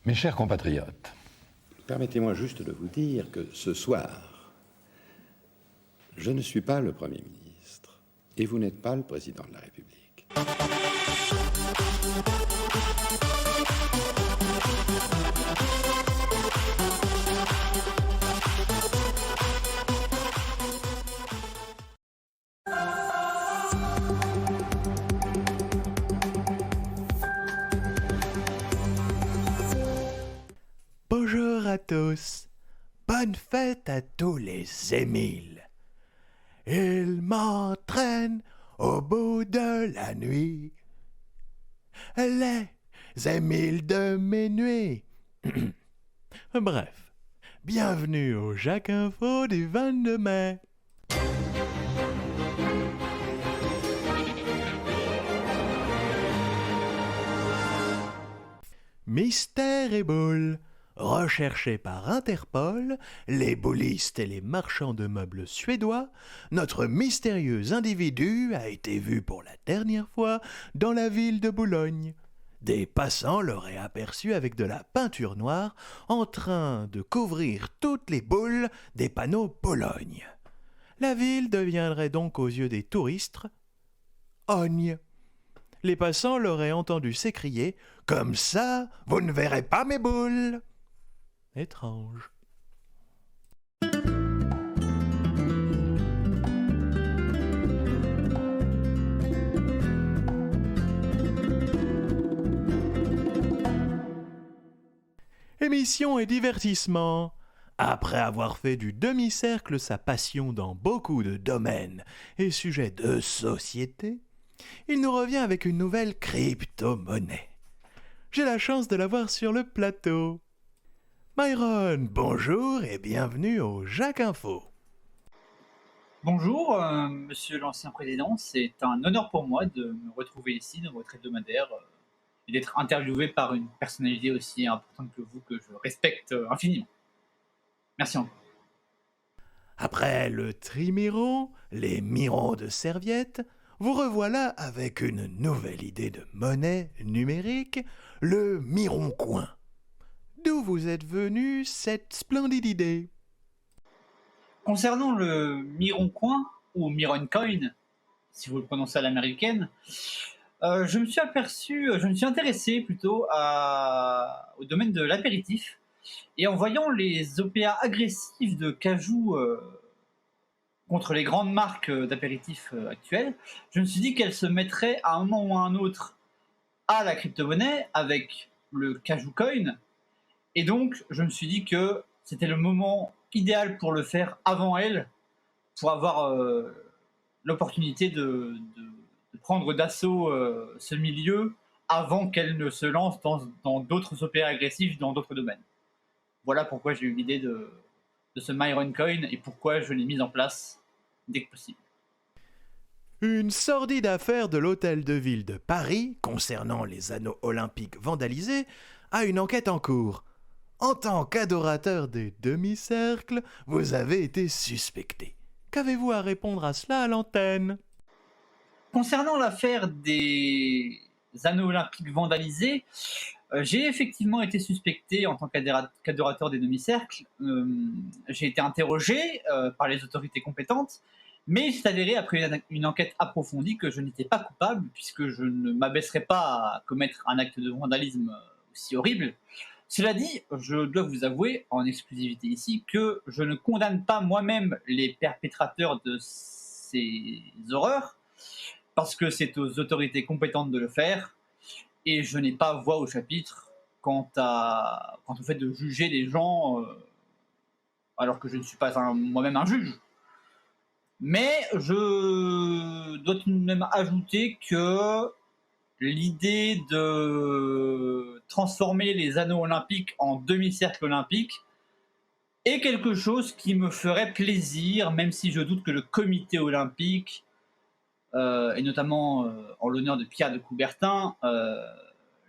Mes chers compatriotes, permettez-moi juste de vous dire que ce soir, je ne suis pas le Premier ministre et vous n'êtes pas le Président de la République. Bonjour à tous, bonne fête à tous les Émiles. Il m'entraîne au bout de la nuit, les Émiles de mes nuits. Bref, bienvenue au Jacques Info du 22 mai. Mystère et boule. Recherchés par Interpol, les boulistes et les marchands de meubles suédois, notre mystérieux individu a été vu pour la dernière fois dans la ville de Boulogne. Des passants l'auraient aperçu avec de la peinture noire en train de couvrir toutes les boules des panneaux Bologne. La ville deviendrait donc aux yeux des touristes Ogne. Les passants l'auraient entendu s'écrier « Comme ça, vous ne verrez pas mes boules !» Étrange. Émission et divertissement. Après avoir fait du demi-cercle sa passion dans beaucoup de domaines et sujets de société, il nous revient avec une nouvelle crypto-monnaie. J'ai la chance de l'avoir sur le plateau. Myron, bonjour et bienvenue au Jacques Info. Bonjour, monsieur l'ancien président. C'est un honneur pour moi de me retrouver ici dans votre hebdomadaire et d'être interviewé par une personnalité aussi importante que vous, que je respecte infiniment. Merci encore. Après le trimiron, les mirons de serviettes, vous revoilà avec une nouvelle idée de monnaie numérique, le miron-coin. D'où vous êtes venu cette splendide idée? Concernant le Miron Coin, ou Miron Coin, si vous le prononcez à l'américaine, je me suis intéressé plutôt au domaine de l'apéritif. Et en voyant les OPA agressifs de cajou contre les grandes marques d'apéritifs actuelles, je me suis dit qu'elles se mettraient à un moment ou à un autre à la crypto-monnaie avec le Cajou Coin. Et donc, je me suis dit que c'était le moment idéal pour le faire avant elle, pour avoir l'opportunité de prendre d'assaut ce milieu avant qu'elle ne se lance dans d'autres OPA agressifs dans d'autres domaines. Voilà pourquoi j'ai eu l'idée de ce Myron Coin et pourquoi je l'ai mise en place dès que possible. Une sordide affaire de l'hôtel de ville de Paris concernant les anneaux olympiques vandalisés a une enquête en cours. En tant qu'adorateur des demi-cercles, vous avez été suspecté. Qu'avez-vous à répondre à cela à l'antenne? Concernant l'affaire des anneaux olympiques vandalisés, j'ai effectivement été suspecté en tant qu'adorateur des demi-cercles. J'ai été interrogé par les autorités compétentes, mais il s'est avéré, après une enquête approfondie, que je n'étais pas coupable, puisque je ne m'abaisserais pas à commettre un acte de vandalisme aussi horrible. Cela dit, je dois vous avouer, en exclusivité ici, que je ne condamne pas moi-même les perpétrateurs de ces horreurs, parce que c'est aux autorités compétentes de le faire, et je n'ai pas voix au chapitre quant au fait de juger les gens alors que je ne suis pas moi-même un juge. Mais je dois tout de même ajouter que l'idée de transformer les anneaux olympiques en demi-cercle olympique est quelque chose qui me ferait plaisir, même si je doute que le comité olympique, et notamment en l'honneur de Pierre de Coubertin,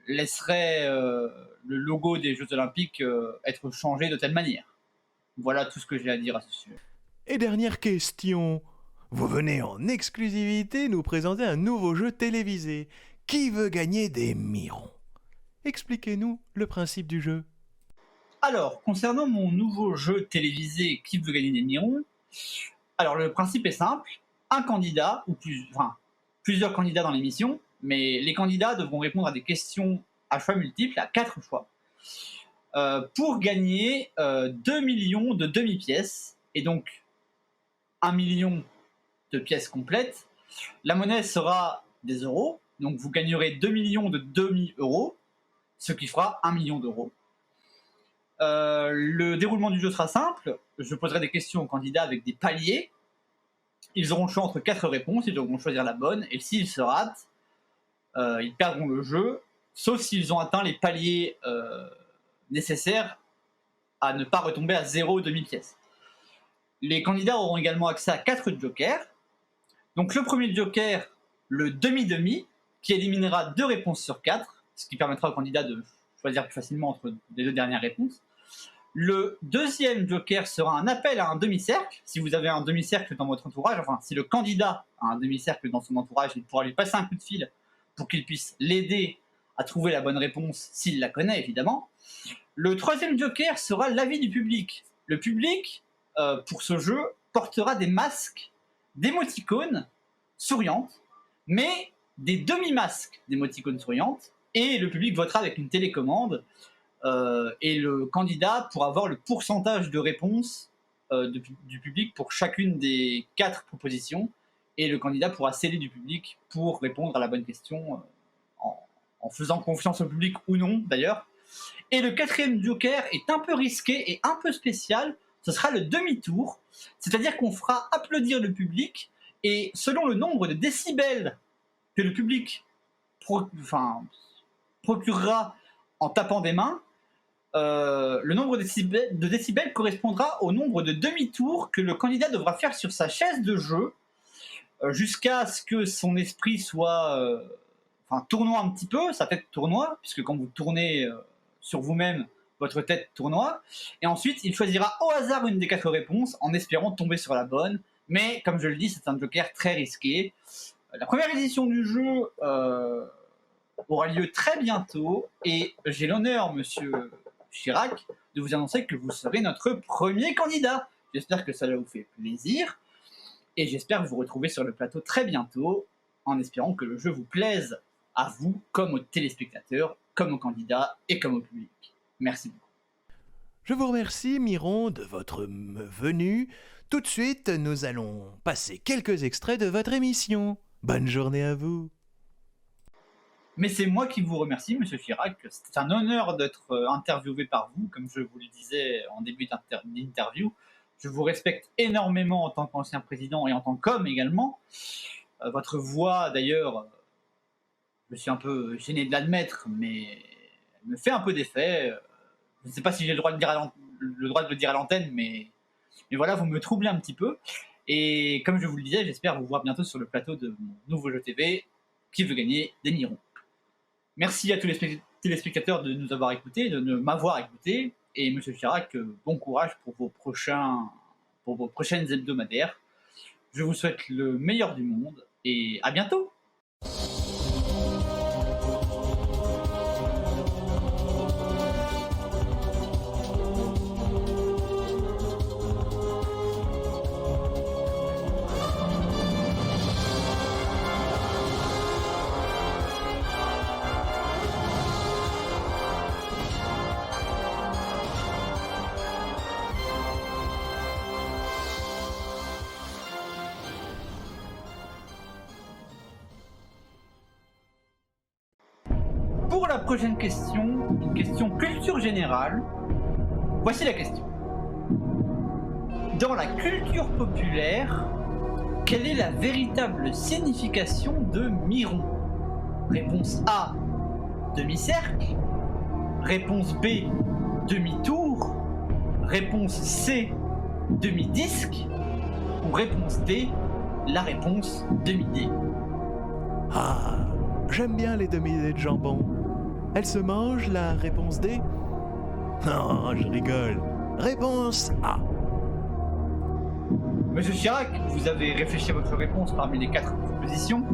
laisserait le logo des Jeux olympiques être changé de telle manière. Voilà tout ce que j'ai à dire à ce sujet. Et dernière question. Vous venez en exclusivité nous présenter un nouveau jeu télévisé. Qui veut gagner des mirons? Expliquez-nous le principe du jeu. Alors, concernant mon nouveau jeu télévisé Qui veut gagner des millions, alors le principe est simple, un candidat, ou plusieurs candidats dans l'émission, mais les candidats devront répondre à des questions à choix multiples, à 4 choix, pour gagner 2 millions de demi-pièces, et donc 1 million de pièces complètes. La monnaie sera des euros, donc vous gagnerez 2 millions de demi-euros, ce qui fera 1 million d'euros. Le déroulement du jeu sera simple. Je poserai des questions aux candidats avec des paliers. Ils auront le choix entre 4 réponses, ils devront choisir la bonne, et s'ils se ratent, ils perdront le jeu, sauf s'ils ont atteint les paliers nécessaires à ne pas retomber à 0 demi-pièce. Les candidats auront également accès à 4 jokers. Donc le premier joker, le demi-demi, qui éliminera 2 réponses sur 4, ce qui permettra aux candidats de choisir plus facilement entre les 2 dernières réponses. Le deuxième joker sera un appel à un demi-cercle. Si vous avez un demi-cercle dans votre entourage, enfin si le candidat a un demi-cercle dans son entourage, il pourra lui passer un coup de fil pour qu'il puisse l'aider à trouver la bonne réponse, s'il la connaît évidemment. Le troisième joker sera l'avis du public. Le public, pour ce jeu, portera des masques d'émoticônes souriantes, mais des demi-masques d'émoticônes souriantes, et le public votera avec une télécommande, et le candidat pourra avoir le pourcentage de réponse du public pour chacune des 4 propositions, et le candidat pourra s'aider du public pour répondre à la bonne question, en faisant confiance au public ou non d'ailleurs. Et le quatrième joker est un peu risqué et un peu spécial, ce sera le demi-tour, c'est-à-dire qu'on fera applaudir le public, et selon le nombre de décibels que le public procurera en tapant des mains, le nombre de décibels correspondra au nombre de demi-tours que le candidat devra faire sur sa chaise de jeu, jusqu'à ce que son esprit soit tournoie un petit peu, sa tête tournoie, puisque quand vous tournez sur vous-même, votre tête tournoie, et ensuite il choisira au hasard une des 4 réponses en espérant tomber sur la bonne, mais comme je le dis, c'est un joker très risqué. La première édition du jeu aura lieu très bientôt, et j'ai l'honneur, monsieur Chirac, de vous annoncer que vous serez notre premier candidat. J'espère que ça vous fait plaisir, et j'espère vous retrouver sur le plateau très bientôt, en espérant que le jeu vous plaise à vous, comme aux téléspectateurs, comme aux candidats et comme au public. Merci beaucoup. Je vous remercie, Miron, de votre venue. Tout de suite, nous allons passer quelques extraits de votre émission. Bonne journée à vous. Mais c'est moi qui vous remercie, monsieur Chirac. C'est un honneur d'être interviewé par vous, comme je vous le disais en début d'interview. Je vous respecte énormément en tant qu'ancien président et en tant qu'homme également. Votre voix, d'ailleurs, je suis un peu gêné de l'admettre, mais elle me fait un peu d'effet. Je ne sais pas si j'ai le droit de le dire à l'antenne, mais voilà, vous me troublez un petit peu. Et comme je vous le disais, j'espère vous voir bientôt sur le plateau de mon nouveau jeu TV, Qui veut gagner des millions. Merci à tous les téléspectateurs de nous avoir écoutés, de m'avoir écouté. Et monsieur Chirac, bon courage pour vos prochaines hebdomadaires. Je vous souhaite le meilleur du monde et à bientôt. Pour la prochaine question, une question culture générale. Voici la question. Dans la culture populaire, quelle est la véritable signification de Miron? Réponse A, demi-cercle. Réponse B, demi-tour. Réponse C, demi-disque. Ou réponse D, la réponse demi-dé. Ah, j'aime bien les demi-dés de jambon. Elle se mange, la réponse D? Non, je rigole. Réponse A. Monsieur Chirac, vous avez réfléchi à votre réponse parmi les 4 propositions.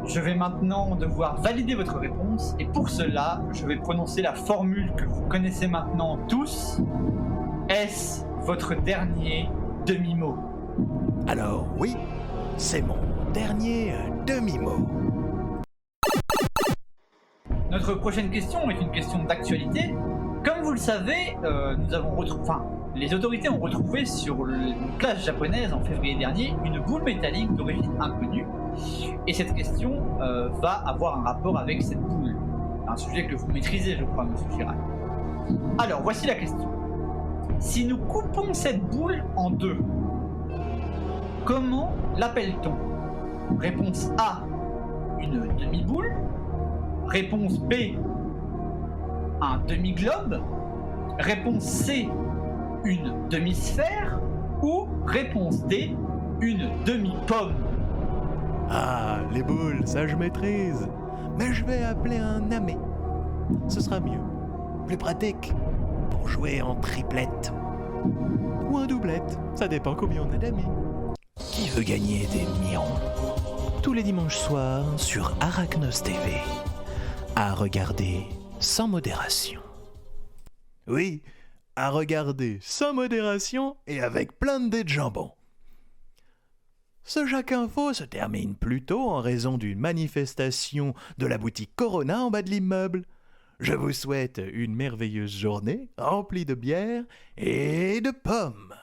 Je vais maintenant devoir valider votre réponse et pour cela, je vais prononcer la formule que vous connaissez maintenant tous. Est-ce votre dernier demi-mot? Alors oui, c'est mon dernier demi-mot. Notre prochaine question est une question d'actualité. Comme vous le savez, les autorités ont retrouvé sur une plage japonaise en février dernier une boule métallique d'origine inconnue. Et cette question va avoir un rapport avec cette boule. Un sujet que vous maîtrisez, je crois, monsieur Chirac. Alors, voici la question. Si nous coupons cette boule en deux, comment l'appelle-t-on? Réponse A, une demi-boule. Réponse B, un demi-globe. Réponse C, une demi-sphère. Ou réponse D, une demi-pomme. Ah, les boules, ça je maîtrise. Mais je vais appeler un ami. Ce sera mieux. Plus pratique. Pour jouer en triplette. Ou un doublette. Ça dépend combien on a d'amis. Qui veut gagner des millions? Tous les dimanches soirs sur Arachnos TV. À regarder sans modération. Oui, à regarder sans modération et avec plein de dés de jambon. Ce Jacques Info se termine plus tôt en raison d'une manifestation de la boutique Corona en bas de l'immeuble. Je vous souhaite une merveilleuse journée remplie de bière et de pommes.